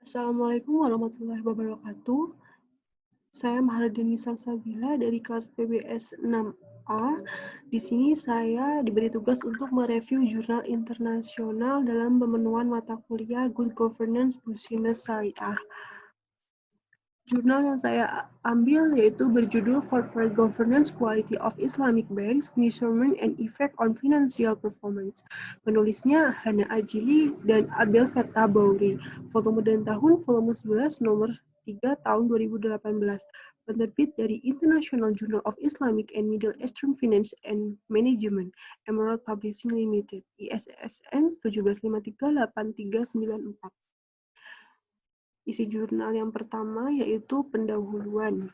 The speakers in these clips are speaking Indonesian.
Assalamualaikum warahmatullahi wabarakatuh. Saya Mahardini Salsabila dari kelas PBS 6A. Di sini saya diberi tugas untuk mereview jurnal internasional dalam pemenuhan mata kuliah Good Governance Business Syariah. Jurnal yang saya ambil yaitu berjudul Corporate Governance Quality of Islamic Banks, Measurement and Effect on Financial Performance. Penulisnya Hana Ajili dan Abdel Fattah Bouri. Volume dan tahun, volume 11, nomor 3 tahun 2018. Penerbit dari International Journal of Islamic and Middle Eastern Finance and Management, Emerald Publishing Limited, ISSN 1753839. Isi jurnal yang pertama yaitu pendahuluan.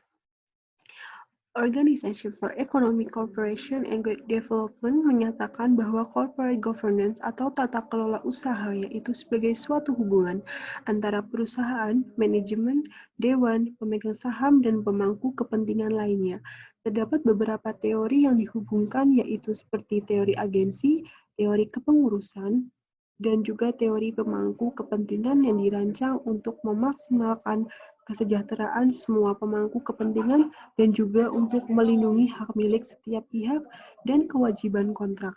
Organization for Economic Cooperation and Development menyatakan bahwa corporate governance atau tata kelola usaha yaitu sebagai suatu hubungan antara perusahaan, manajemen, dewan, pemegang saham, dan pemangku kepentingan lainnya. Terdapat beberapa teori yang dihubungkan yaitu seperti teori agensi, teori kepengurusan, dan juga teori pemangku kepentingan yang dirancang untuk memaksimalkan kesejahteraan semua pemangku kepentingan dan juga untuk melindungi hak milik setiap pihak dan kewajiban kontrak.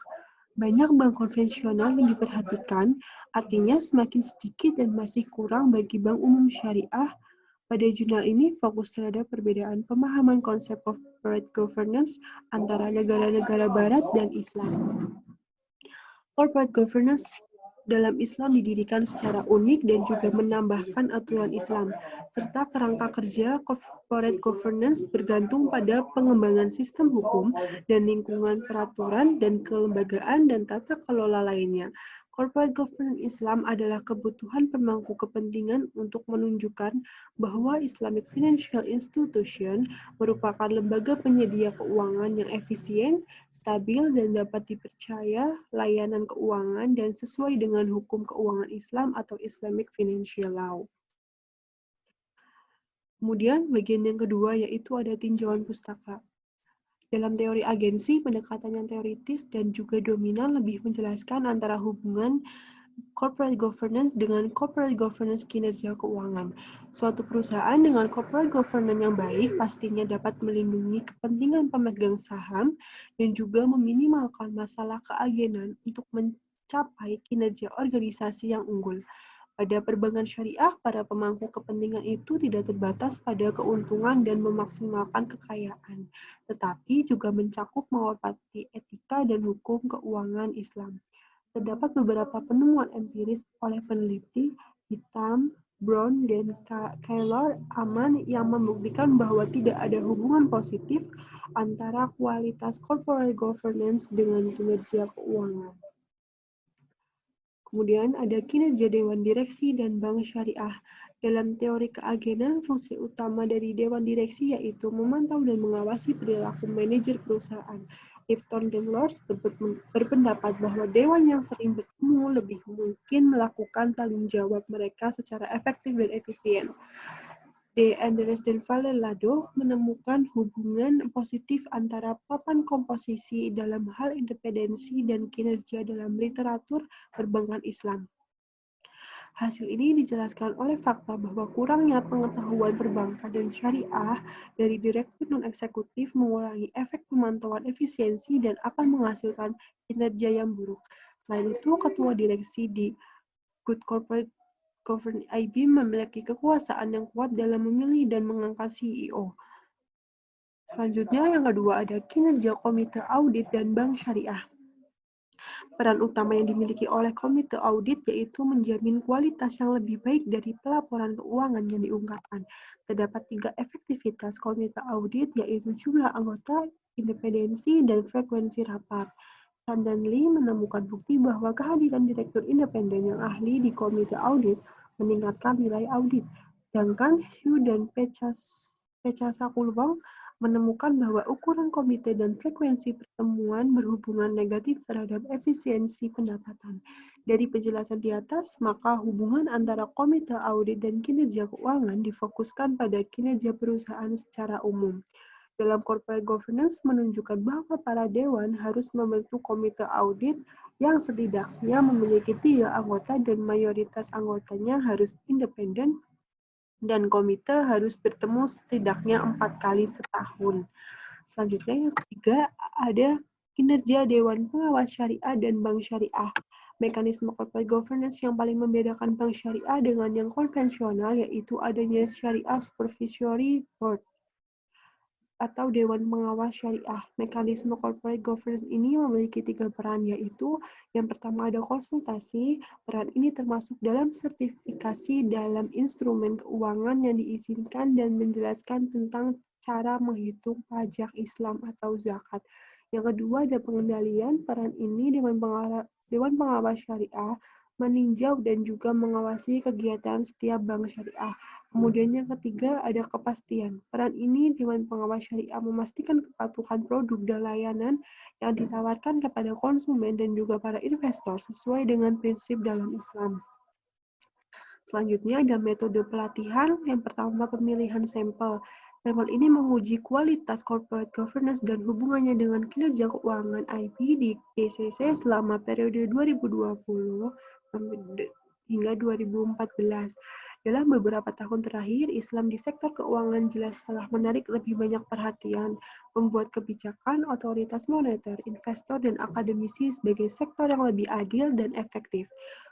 Banyak bank konvensional yang diperhatikan, artinya semakin sedikit dan masih kurang bagi bank umum syariah. Pada jurnal ini fokus terhadap perbedaan pemahaman konsep corporate governance antara negara-negara barat dan Islam. Corporate governance dalam Islam didirikan secara unik dan juga menambahkan aturan Islam, serta kerangka kerja corporate governance bergantung pada pengembangan sistem hukum dan lingkungan peraturan dan kelembagaan dan tata kelola lainnya. Corporate governance Islam adalah kebutuhan pemangku kepentingan untuk menunjukkan bahwa Islamic Financial Institution merupakan lembaga penyedia keuangan yang efisien, stabil, dan dapat dipercaya layanan keuangan dan sesuai dengan hukum keuangan Islam atau Islamic Financial Law. Kemudian bagian yang kedua yaitu ada tinjauan pustaka. Dalam teori agensi, pendekatan yang teoritis dan juga dominan lebih menjelaskan antara hubungan corporate governance dengan corporate governance kinerja keuangan. Suatu perusahaan dengan corporate governance yang baik pastinya dapat melindungi kepentingan pemegang saham dan juga meminimalkan masalah keagenan untuk mencapai kinerja organisasi yang unggul. Pada perbankan syariah, para pemangku kepentingan itu tidak terbatas pada keuntungan dan memaksimalkan kekayaan, tetapi juga mencakup menghormati etika dan hukum keuangan Islam. Terdapat beberapa penemuan empiris oleh peneliti Hitam, Brown, dan Keylor Aman yang membuktikan bahwa tidak ada hubungan positif antara kualitas corporate governance dengan kinerja keuangan. Kemudian ada kinerja Dewan Direksi dan Bank Syariah. Dalam teori keagenan, fungsi utama dari Dewan Direksi yaitu memantau dan mengawasi perilaku manajer perusahaan. Lipton dan Lors berpendapat bahwa dewan yang sering bertemu lebih mungkin melakukan tanggung jawab mereka secara efektif dan efisien. De Angelis dan Valdelado menemukan hubungan positif antara papan komposisi dalam hal independensi dan kinerja dalam literatur perbankan Islam. Hasil ini dijelaskan oleh fakta bahwa kurangnya pengetahuan perbankan dan syariah dari direktur non-eksekutif mengurangi efek pemantauan efisiensi dan akan menghasilkan kinerja yang buruk. Selain itu, ketua direksi di Good Corporate Governance IB memiliki kekuasaan yang kuat dalam memilih dan mengangkat CEO. Selanjutnya, yang kedua ada kinerja Komite Audit dan Bank Syariah. Peran utama yang dimiliki oleh Komite Audit yaitu menjamin kualitas yang lebih baik dari pelaporan keuangan yang diungkapkan. Terdapat 3 efektivitas Komite Audit yaitu jumlah anggota, independensi, dan frekuensi rapat. Chan dan Lee menemukan bukti bahwa kehadiran direktur independen yang ahli di Komite Audit meningkatkan nilai audit. Sedangkan Hsu dan Pechasakulwong menemukan bahwa ukuran komite dan frekuensi pertemuan berhubungan negatif terhadap efisiensi pendapatan. Dari penjelasan di atas, maka hubungan antara komite audit dan kinerja keuangan difokuskan pada kinerja perusahaan secara umum. Dalam corporate governance menunjukkan bahwa para dewan harus membentuk komite audit yang setidaknya memiliki 3 anggota dan mayoritas anggotanya harus independen dan komite harus bertemu setidaknya 4 kali setahun. Selanjutnya yang ketiga ada kinerja Dewan Pengawas Syariah dan Bank Syariah. Mekanisme corporate governance yang paling membedakan bank syariah dengan yang konvensional yaitu adanya Syariah Supervisory Board atau Dewan Pengawas Syariah. Mekanisme corporate governance ini memiliki 3 peran, yaitu yang pertama ada konsultasi. Peran ini termasuk dalam sertifikasi dalam instrumen keuangan yang diizinkan dan menjelaskan tentang cara menghitung pajak Islam atau zakat. Yang kedua ada pengendalian. Peran ini Dewan Pengawas Syariah meninjau dan juga mengawasi kegiatan setiap bank syariah. Kemudian yang ketiga ada kepastian. Peran ini Dewan Pengawas Syariah memastikan kepatuhan produk dan layanan yang ditawarkan kepada konsumen dan juga para investor sesuai dengan prinsip dalam Islam. Selanjutnya ada metode pelatihan. Yang pertama pemilihan sampel. Sampel ini menguji kualitas corporate governance dan hubungannya dengan kinerja keuangan IB di GCC selama periode 2020 hingga 2014. Dalam beberapa tahun terakhir, Islam di sektor keuangan jelas telah menarik lebih banyak perhatian, membuat kebijakan, otoritas moneter, investor, dan akademisi sebagai sektor yang lebih adil dan efektif,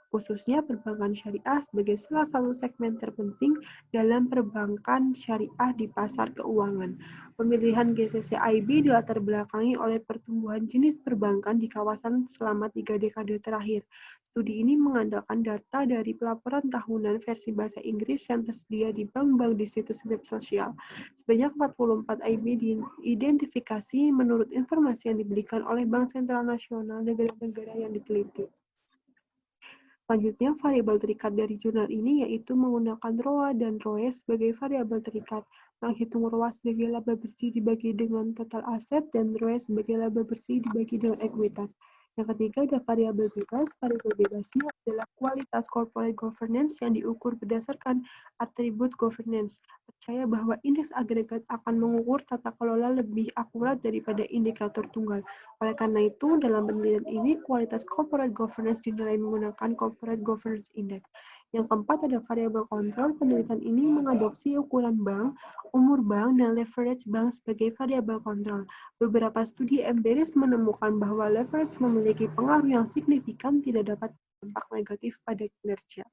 khususnya perbankan syariah sebagai salah satu segmen terpenting dalam perbankan syariah di pasar keuangan. Pemilihan GCC IB dilatar belakangi oleh pertumbuhan jenis perbankan di kawasan selama 3 dekade terakhir. Studi ini mengandalkan data dari pelaporan tahunan versi bahasa Inggris yang tersedia di bank-bank di situs web sosial. Sebanyak 44 IB diidentifikasi menurut informasi yang diberikan oleh Bank Sentral Nasional negara-negara yang diteliti. Selanjutnya, variabel terikat dari jurnal ini yaitu menggunakan ROA dan ROE sebagai variabel terikat, menghitung ROA sebagai laba bersih dibagi dengan total aset dan ROE sebagai laba bersih dibagi dengan ekuitas. Yang ketiga ada variabel bebas. Variabel bebasnya adalah kualitas corporate governance yang diukur berdasarkan atribut governance. Percaya bahwa indeks agregat akan mengukur tata kelola lebih akurat daripada indikator tunggal. Oleh karena itu, dalam penelitian ini, kualitas corporate governance dinilai menggunakan Corporate Governance Index. Yang keempat ada variabel kontrol. Penelitian ini mengadopsi ukuran bank, umur bank, dan leverage bank sebagai variabel kontrol. Beberapa studi empiris menemukan bahwa leverage memiliki pengaruh yang signifikan tidak dapat berdampak negatif pada kinerja.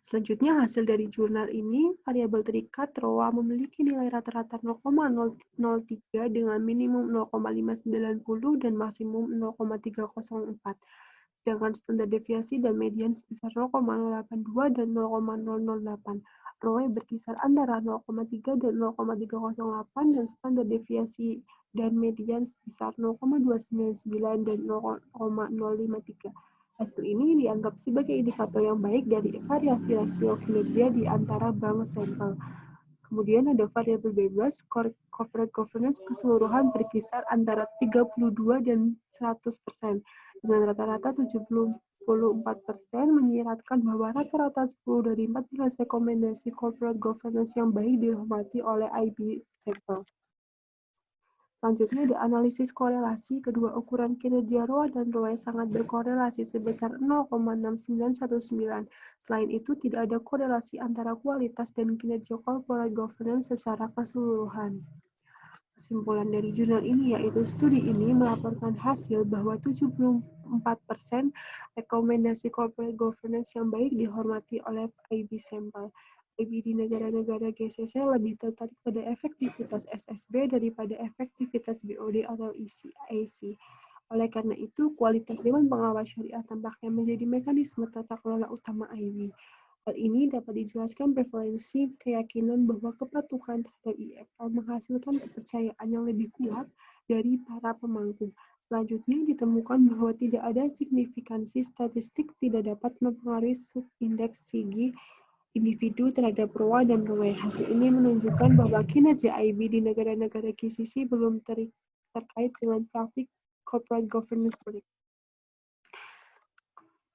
Selanjutnya, hasil dari jurnal ini, variabel terikat ROA memiliki nilai rata-rata 0,003 dengan minimum 0,590 dan maksimum 0,304. Sedangkan standar deviasi dan median sebesar 0,082 dan 0,008. ROE berkisar antara 0,3 dan 0,308 dan standar deviasi dan median sebesar 0,299 dan 0,053. Hasil ini dianggap sebagai indikator yang baik dari variasi rasio kinerja di antara bank sampel. Kemudian ada variabel bebas, corporate governance keseluruhan berkisar antara 32 dan 100%. Dengan rata-rata 74% menyiratkan bahwa rata-rata 10 dari 14 rekomendasi corporate governance yang baik dihormati oleh IB sampel. Selanjutnya ada analisis korelasi. Kedua ukuran kinerja ROA dan ROE sangat berkorelasi sebesar 0,6919. Selain itu, tidak ada korelasi antara kualitas dan kinerja corporate governance secara keseluruhan. Kesimpulan dari jurnal ini yaitu studi ini melaporkan hasil bahwa 74% rekomendasi corporate governance yang baik dihormati oleh IB sampel. IB di negara-negara GCC lebih tertarik pada efektivitas SSB daripada efektivitas BOD atau ECAC. Oleh karena itu, kualitas Dewan Pengawas Syariah tampaknya menjadi mekanisme tata kelola utama IB. Hal ini dapat dijelaskan prevalensi keyakinan bahwa kepatuhan terhadap IFL menghasilkan kepercayaan yang lebih kuat dari para pemangku. Selanjutnya ditemukan bahwa tidak ada signifikansi statistik tidak dapat mempengaruhi subindeks SIGI individu terhadap ROA dan ROE. Hasil ini menunjukkan bahwa kinerja IB di negara-negara GCC belum terkait dengan praktik corporate governance mereka.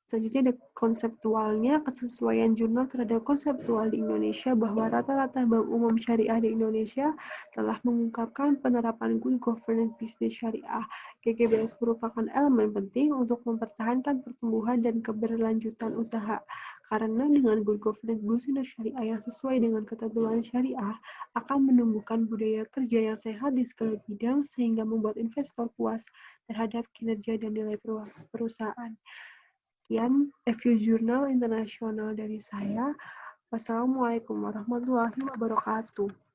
Selanjutnya ada konseptualnya, kesesuaian jurnal terhadap konseptual di Indonesia bahwa rata-rata bank umum syariah di Indonesia telah mengungkapkan penerapan good governance bisnis syariah. GGBS merupakan elemen penting untuk mempertahankan pertumbuhan dan keberlanjutan usaha. Karena dengan good governance bisnis syariah yang sesuai dengan ketentuan syariah akan menumbuhkan budaya kerja yang sehat di segala bidang sehingga membuat investor puas terhadap kinerja dan nilai perusahaan. Sekian review jurnal internasional dari saya. Wassalamualaikum warahmatullahi wabarakatuh.